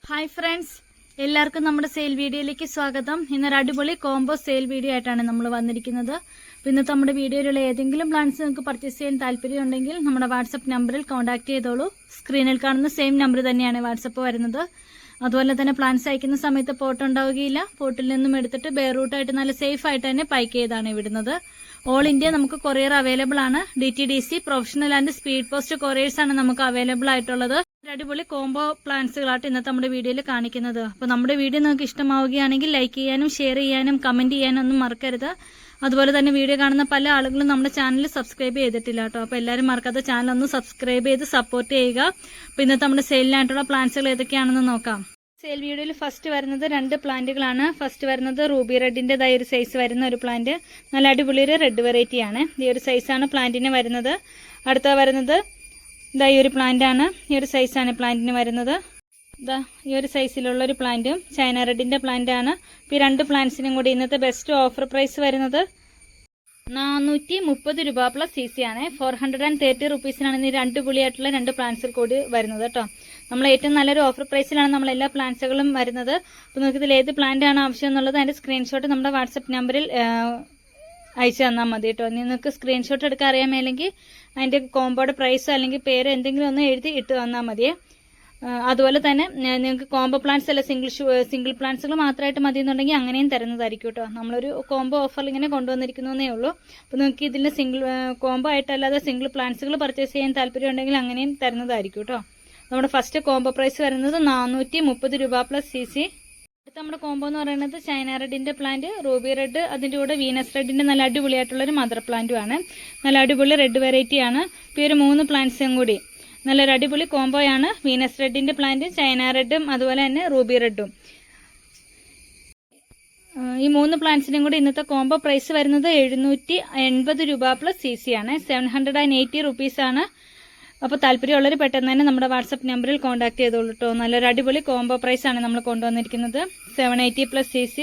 Hi friends, എല്ലാവർക്കും നമ്മുടെ sale വീഡിയോയിലേക്ക് സ്വാഗതം. ഇന്നൊരു അടിപൊളി കോംബോ സെയിൽ വീഡിയോ ആയിട്ടാണ് നമ്മൾ വന്നിരിക്കുന്നത്. ഇന്നത്തെ നമ്മുടെ വീഡിയോയിലുള്ള ഏതെങ്കിലും പ്ലാൻസ് നിങ്ങൾക്ക് പർച്ചേസ് ചെയ്യാൻ താല്പര്യമുണ്ടെങ്കിൽ നമ്മുടെ വാട്സപ്പ് നമ്പറിൽ കോൺടാക്ട് ചെയ്തോളൂ. സ്ക്രീനിൽ കാണുന്ന സെയിം നമ്പർ തന്നെയാണ് വാട്സപ്പ് വരുന്നത്. അതുപോലെ തന്നെ പ്ലാൻസ് അയക്കുന്ന സമയത്ത് പോട്ട് ഉണ്ടാവുകയില്ല. പോട്ടിൽ നിന്നും എടുത്തിട്ട് ബെയർ റൂട്ടായിട്ട് നല്ല സേഫ് ആയിട്ട് തന്നെ പാക്ക് ചെയ്താണ് വിടുന്നത്. ഓൾ ഇന്ത്യ നമുക്ക് കൊറിയർ അവൈലബിൾ ആണ്. DTDC, professional and speed post couriers ആണ് നമുക്ക് അവൈലബിൾ ആയിട്ടുള്ളത്. അടിപൊളി കോംബോ പ്ലാൻസുകളായിട്ട് ഇന്നത്തെ നമ്മുടെ വീഡിയോയിൽ കാണിക്കുന്നത്. അപ്പോൾ നമ്മുടെ വീഡിയോ നിങ്ങൾക്ക് ഇഷ്ടമാവുകയാണെങ്കിൽ ലൈക്ക് ചെയ്യാനും ഷെയർ ചെയ്യാനും കമന്റ് ചെയ്യാനും ഒന്നും മറക്കരുത്. അതുപോലെ തന്നെ വീഡിയോ കാണുന്ന പല ആളുകളും നമ്മുടെ ചാനൽ സബ്സ്ക്രൈബ് ചെയ്തിട്ടില്ല കേട്ടോ. അപ്പോൾ എല്ലാവരും മറക്കാതെ ചാനൽ ഒന്ന് സബ്സ്ക്രൈബ് ചെയ്ത് സപ്പോർട്ട് ചെയ്യുക. അപ്പോൾ ഇന്നത്തെ നമ്മുടെ സെയിലിനായിട്ടുള്ള പ്ലാൻസുകൾ ഏതൊക്കെയാണെന്ന് നോക്കാം. സെയിൽ വീഡിയോയിൽ ഫസ്റ്റ് വരുന്നത് 2 പ്ലാന്റുകളാണ്. ഫസ്റ്റ് വരുന്നത് റൂബി റെഡിൻ്റെതായ ഒരു സൈസ് വരുന്ന ഒരു പ്ലാന്റ്. നല്ല അടിപൊളി ഒരു റെഡ് വെറൈറ്റി ആണ്. ഈ ഒരു സൈസാണ് പ്ലാന്റിന് വരുന്നത്. അടുത്ത വരുന്നത് ഇതാ ഈ ഒരു പ്ലാന്റ് ആണ്. ഈ ഒരു സൈസാണ് പ്ലാന്റിന് വരുന്നത്. ഇതാ ഈ ഒരു സൈസിലുള്ള ഒരു പ്ലാന്റും ചൈന റെഡിന്റെ പ്ലാന്റ് ആണ്. ഈ 2 പ്ലാന്റ്സിനും കൂടി ഇന്നത്തെ ബെസ്റ്റ് ഓഫർ പ്രൈസ് വരുന്നത് 430 രൂപ പ്ലസ് CC ആണ്. 430 റുപ്പീസിനാണ് ഈ 2 പുളിയായിട്ടുള്ള 2 പ്ലാന്റ്സിൽ കൂടി വരുന്നത് കേട്ടോ. നമ്മൾ ഏറ്റവും നല്ലൊരു ഓഫർ പ്രൈസിലാണ് നമ്മൾ എല്ലാ പ്ലാന്റ്സുകളും വരുന്നത്. അപ്പോൾ നിങ്ങൾക്ക് ഇതിൽ ഏത് പ്ലാന്റ് ആണ് ആവശ്യം എന്നുള്ളത് അതിന്റെ സ്ക്രീൻഷോട്ട് നമ്മുടെ വാട്സപ്പ് നമ്പറിൽ അയച്ചു തന്നാൽ മതി കേട്ടോ. നിങ്ങൾക്ക് സ്ക്രീൻഷോട്ട് എടുക്കാൻ അറിയാമെങ്കിൽ അതിന്റെ കോംബോയുടെ പ്രൈസോ അല്ലെങ്കിൽ പേര് എന്തെങ്കിലും ഒന്ന് എഴുതി ഇട്ട് തന്നാൽ മതിയേ. അതുപോലെ തന്നെ നിങ്ങൾക്ക് കോംബോ പ്ലാന്റ്സ് അല്ല സിംഗിൾ പ്ലാന്റ്സുകൾ മാത്രമായിട്ട് മതി എന്നുണ്ടെങ്കിൽ അങ്ങനെയും തരുന്നതായിരിക്കും കേട്ടോ. നമ്മളൊരു കോംബോ ഓഫറിൽ ഇങ്ങനെ കൊണ്ടുവന്നിരിക്കുന്നേ ഉള്ളൂ. അപ്പോൾ നിങ്ങൾക്ക് ഇതിന്റെ സിംഗിൾ കോംബോ ആയിട്ടല്ലാതെ സിംഗിൾ പ്ലാന്റ്സുകൾ പർച്ചേസ് ചെയ്യാൻ താല്പര്യം ഉണ്ടെങ്കിൽ അങ്ങനെയും തരുന്നതായിരിക്കും കേട്ടോ. നമ്മുടെ ഫസ്റ്റ് കോംബോ പ്രൈസ് വരുന്നത് 430 രൂപ പ്ലസ് CC. അടുത്ത നമ്മുടെ കോംബോ എന്ന് പറയുന്നത് ചൈന റെഡിന്റെ പ്ലാന്റ്, റൂബി റെഡ്, അതിന്റെ കൂടെ വീനസ് റെഡിന്റെ നല്ല അടിപൊളിയായിട്ടുള്ള ഒരു മദർ പ്ലാന്റും ആണ്. നല്ല അടിപൊളി റെഡ് വെറൈറ്റി ആണ്. ഇപ്പോൾ ഒരു 3 പ്ലാന്റ്സും കൂടി നല്ലൊരു അടിപൊളി കോംബോയാണ്. വീനസ് റെഡിന്റെ പ്ലാന്റ്, ചൈന റെഡും അതുപോലെ തന്നെ റൂബി റെഡും. ഈ 3 പ്ലാന്റ്സിനും കൂടി ഇന്നത്തെ കോംബോ പ്രൈസ് വരുന്നത് 780 രൂപ പ്ലസ് CC ആണ്. 780 റുപ്പീസ് ആണ്. അപ്പോൾ താല്പര്യമുള്ളവർ പെട്ടെന്ന് തന്നെ നമ്മുടെ വാട്സപ്പ് നമ്പറിൽ കോൺടാക്ട് ചെയ്തോളൂ കേട്ടോ. നല്ലൊരു അടിപൊളി കോംബോ പ്രൈസ് ആണ് നമ്മൾ കൊണ്ടുവന്നിരിക്കുന്നത്. 780 പ്ലസ് CC.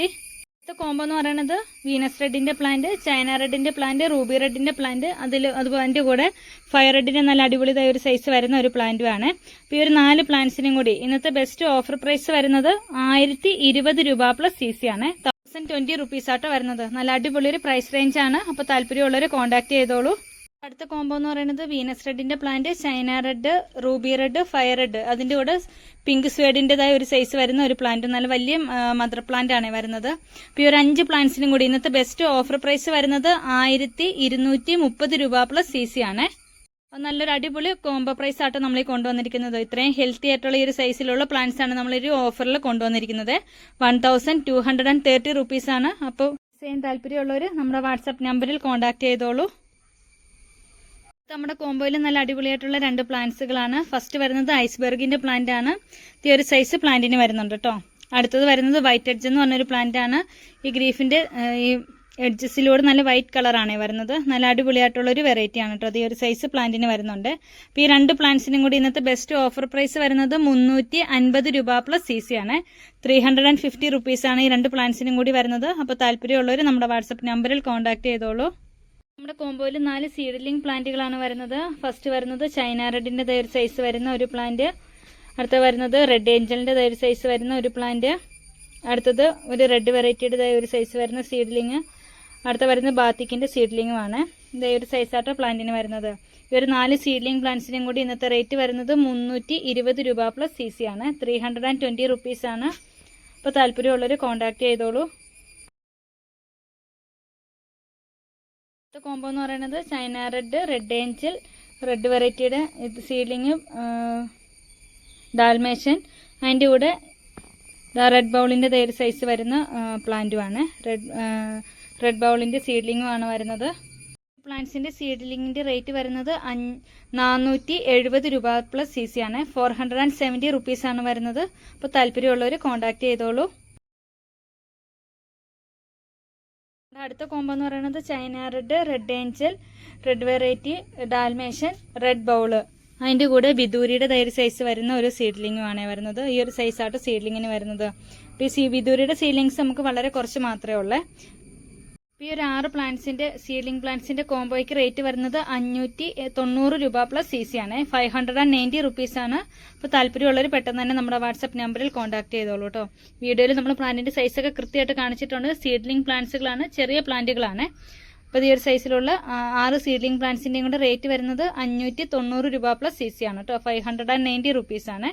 അടുത്ത കോംബോ എന്ന് പറയുന്നത് വീനസ് റെഡിന്റെ പ്ലാന്റ്, ചൈന റെഡിന്റെ പ്ലാന്റ്, റൂബി റെഡിന്റെ പ്ലാന്റ്, അതുപോലെ അതിന്റെ കൂടെ ഫയർ റെഡിന്റെ നല്ല അടിപൊളിയായ ഒരു സൈസ് വരുന്ന ഒരു പ്ലാന്റും ആണ്. അപ്പോൾ ഈ ഒരു 4 പ്ലാന്റ്സിനും കൂടി ഇന്നത്തെ ബെസ്റ്റ് ഓഫർ പ്രൈസ് വരുന്നത് 1020 രൂപ പ്ലസ് CC ആണ്. 1020 റുപ്പീസ് ആട്ടോ വരുന്നത്. നല്ല അടിപൊളി ഒരു പ്രൈസ് റേഞ്ച് ആണ്. അപ്പോൾ താല്പര്യമുള്ളവർ കോൺടാക്ട് ചെയ്തോളൂ. അടുത്ത കോംബോ എന്ന് പറയുന്നത് വീനസ് റെഡിന്റെ plant, China red, ruby red, fire red, അതിന്റെ കൂടെ പിങ്ക് സ്വേഡിന്റേതായ ഒരു സൈസ് വരുന്ന ഒരു പ്ലാന്റ്. നല്ല വലിയ മദർ പ്ലാന്റ് ആണ് വരുന്നത്. അപ്പോൾ ഈ ഒരു 5 പ്ലാന്റ്സിനും കൂടി ഇന്നത്തെ ബെസ്റ്റ് ഓഫർ പ്രൈസ് വരുന്നത് 1230 രൂപ പ്ലസ് CC ആണ്. നല്ലൊരു അടിപൊളി കോംബോ പ്രൈസ് ആട്ടോ നമ്മൾ കൊണ്ടുവന്നിരിക്കുന്നത്. ഇത്രയും ഹെൽത്തി ആയിട്ടുള്ള ഈ ഒരു സൈസിലുള്ള പ്ലാന്റ്സ് ആണ് നമ്മളൊരു ഓഫറിൽ കൊണ്ടുവന്നിരിക്കുന്നത്. 1230 റുപ്പീസ് ആണ്. അപ്പോൾ സെയിം താല്പര്യമുള്ളവർ നമ്മുടെ വാട്സപ്പ് നമ്പറിൽ കോൺടാക്ട് ചെയ്തോളൂ. നമ്മുടെ കോംബോയിൽ നല്ല അടിപൊളിയായിട്ടുള്ള 2 പ്ലാന്റ്സുകളാണ്. ഫസ്റ്റ് വരുന്നത് ഐസ്ബെർഗിന്റെ പ്ലാന്റ് ആണ്. ഈ ഒരു സൈസ് പ്ലാന്റിന് വരുന്നുണ്ട് കേട്ടോ. അടുത്തത് വരുന്നത് വൈറ്റ് എഡ്ജ് എന്ന് പറഞ്ഞൊരു പ്ലാന്റ് ആണ്. ഈ ഗ്രീഫിന്റെ ഈ എഡ്ജസിലൂടെ നല്ല വൈറ്റ് കളറാണ് വരുന്നത്. നല്ല അടിപൊളിയായിട്ടുള്ള ഒരു വെറൈറ്റി ആണ് കേട്ടോ. ഈ ഒരു സൈസ് പ്ലാന്റിന് വരുന്നുണ്ട്. അപ്പോൾ ഈ 2 പ്ലാന്റ്സിനും കൂടി ഇന്നത്തെ ബെസ്റ്റ് ഓഫർ പ്രൈസ് വരുന്നത് 350 രൂപ പ്ലസ് CC ആണ്. 350 റുപ്പീസാണ് ഈ 2 പ്ലാന്റ്സിനും കൂടി വരുന്നത്. അപ്പോൾ താല്പര്യമുള്ളവർ നമ്മുടെ വാട്സപ്പ് നമ്പറിൽ കോൺടാക്ട് ചെയ്തോളൂ. നമ്മുടെ കോംബോയിൽ 4 സീഡ്ലിംഗ് പ്ലാന്റുകളാണ് വരുന്നത്. ഫസ്റ്റ് വരുന്നത് ചൈന റെഡിന്റെ ഒരു സൈസ് വരുന്ന ഒരു പ്ലാന്റ്. അടുത്ത വരുന്നത് റെഡ് ഏഞ്ചലിന്റെ ഒരു സൈസ് വരുന്ന ഒരു പ്ലാന്റ്. അടുത്തത് ഒരു റെഡ് വെറൈറ്റിയുടെ ഒരു സൈസ് വരുന്ന സീഡ്ലിംഗ്. അടുത്ത വരുന്നത് ബാത്തിക്കിന്റെ സീഡ്ലിംഗുമാണ്. ഇതേ ഒരു സൈസാട്ടോ പ്ലാന്റിന് വരുന്നത്. ഈ ഒരു 4 സീഡ്ലിംഗ് പ്ലാന്റ്സിനും കൂടി ഇന്നത്തെ റേറ്റ് വരുന്നത് 320 രൂപ പ്ലസ് CC ആണ്. 320 റുപ്പീസ് ആണ്. അപ്പോൾ താല്പര്യമുള്ളവർ കോൺടാക്ട് ചെയ്തോളൂ. കോംബോ എന്ന് പറയുന്നത് China red, red angel, red വെറൈറ്റിയുടെ സീഡ്ലിംഗ്, ഡാൽമേഷൻ, അതിൻ്റെ കൂടെ റെഡ് ബൗളിൻ്റെ ഒരു സൈസ് വരുന്ന പ്ലാന്റുമാണ്. റെഡ് ബൗളിൻ്റെ സീഡ്ലിംഗും ആണ് വരുന്നത്. പ്ലാന്റ്സിൻ്റെ സീഡ്ലിംഗിൻ്റെ റേറ്റ് വരുന്നത് 470 രൂപ പ്ലസ് CC ആണ്. 470 റുപ്പീസാണ് വരുന്നത്. അപ്പോൾ താല്പര്യമുള്ളവർ കോൺടാക്ട് ചെയ്തോളൂ. അടുത്ത കോംബോ എന്ന് പറയുന്നത് China red, red angel, red variety, Dalmatian, red bowl, അതിന്റെ കൂടെ വിദൂരിയുടെ ഒരു സൈസ് വരുന്ന ഒരു സീഡ്ലിംഗും ആണ് വരുന്നത്. ഈ ഒരു സൈസായിട്ട് സീഡ്ലിങ്ങിന് വരുന്നത്. ഈ വിദൂരിയുടെ സീഡ്ലിങ്സ് നമുക്ക് വളരെ കുറച്ച് മാത്രമേ ഉള്ളൂ. ഈ ഒരു 6 പ്ലാന്റ്സിന്റെ സീഡ്ലിംഗ് പ്ലാന്റ്സിന്റെ കോംബോയ്ക്ക് റേറ്റ് വരുന്നത് 590 രൂപ പ്ലസ് CC ആണ്. 590 റുപ്പീസ് ആണ്. അപ്പോൾ താല്പര്യമുള്ളവർ പെട്ടെന്ന് തന്നെ നമ്മുടെ വാട്സ്ആപ്പ് നമ്പറിൽ കോൺടാക്ട് ചെയ്തോളൂ കേട്ടോ. വീഡിയോയിൽ നമ്മൾ പ്ലാന്റിന്റെ സൈസൊക്കെ കൃത്യമായിട്ട് കാണിച്ചിട്ടുണ്ട്. സീഡ്ലിംഗ് പ്ലാന്റ്സുകളാണ്, ചെറിയ പ്ലാന്റുകളാണ്. അപ്പോൾ ഈ ഒരു സൈസിലുള്ള 6 സീഡ്ലിംഗ് പ്ലാന്റ്സിന്റെയും കൂടെ റേറ്റ് വരുന്നത് 590 രൂപ പ്ലസ് CC ആണ് കേട്ടോ. 590 റുപ്പീസ് ആണ്.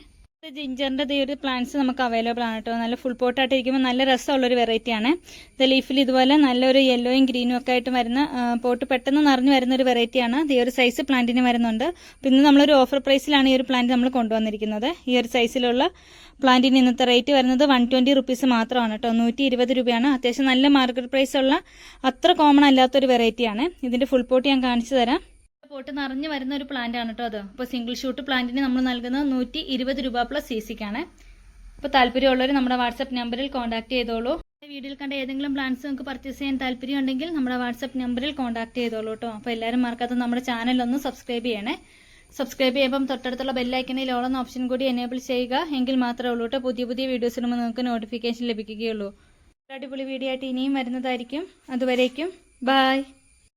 ജിഞ്ചറിന്റെ ഈ ഒരു പ്ലാന്റ്സ് നമുക്ക് അവൈലബിൾ ആണ് കേട്ടോ. നല്ല ഫുൾ പോട്ടായിട്ട് ഇരിക്കുമ്പോൾ നല്ല രസമുള്ളൊരു വെറൈറ്റിയാണ്. ഇത് ലീഫിൽ ഇതുപോലെ നല്ലൊരു യെല്ലോയും ഗ്രീനും ഒക്കെ ആയിട്ട് വരുന്ന പോട്ട് പെട്ടെന്ന് നിറഞ്ഞു വരുന്ന ഒരു വെറൈറ്റിയാണ്. ഈ ഒരു സൈസ് പ്ലാന്റിന് വരുന്നുണ്ട്. പിന്നെ നമ്മളൊരു ഓഫർ പ്രൈസിലാണ് ഈ ഒരു പ്ലാന്റ് നമ്മൾ കൊണ്ടുവന്നിരിക്കുന്നത്. ഈ ഒരു സൈസിലുള്ള പ്ലാന്റിന് ഇന്നത്തെ റേറ്റ് വരുന്നത് 120 റുപ്പീസ് മാത്രമാണ് കേട്ടോ. 120 രൂപയാണ്. അത്യാവശ്യം നല്ല മാർക്കറ്റ് പ്രൈസ് ഉള്ള, അത്ര കോമൺ അല്ലാത്തൊരു വെറൈറ്റിയാണ്. ഇതിന്റെ ഫുൾ പോട്ട് ഞാൻ കാണിച്ചു തരാം. പോട്ട് നിറഞ്ഞു വരുന്ന ഒരു പ്ലാന്റ് ആണ് കേട്ടോ അത്. അപ്പോൾ സിംഗിൾ ഷൂട്ട് പ്ലാന്റിന് നമ്മൾ നൽകുന്നത് 120 രൂപ പ്ലസ് CCക്കാണ്. അപ്പോൾ താല്പര്യമുള്ളവർ നമ്മുടെ വാട്സ്ആപ്പ് നമ്പറിൽ കോൺടാക്ട് ചെയ്തോളൂ. വീഡിയോയിൽ കണ്ട ഏതെങ്കിലും പ്ലാന്റ്സ് നിങ്ങൾക്ക് പർച്ചേസ് ചെയ്യാൻ താല്പര്യം ഉണ്ടെങ്കിൽ നമ്മുടെ വാട്സ്ആപ്പ് നമ്പറിൽ കോൺടാക്ട് ചെയ്തോളൂ കേട്ടോ. അപ്പോൾ എല്ലാവരും മറക്കാതെ നമ്മുടെ ചാനലൊന്ന് സബ്സ്ക്രൈബ് ചെയ്യണേ. സബ്സ്ക്രൈബ് ചെയ്യുമ്പം തൊട്ടടുത്തുള്ള ബെല്ലൈക്കനിൽ ഓൾ എന്ന ഓപ്ഷൻ കൂടി എനേബിൾ ചെയ്യുക. എങ്കിൽ മാത്രമേ ഉള്ളൂ കേട്ടോ പുതിയ പുതിയ വീഡിയോസ് ഇടുമ്പോൾ നിങ്ങൾക്ക് നോട്ടിഫിക്കേഷൻ ലഭിക്കുകയുള്ളൂ. അടിപൊളി വീഡിയോ ആയിട്ട് ഇനിയും വരുന്നതായിരിക്കും. അതുവരേക്കും ബൈ.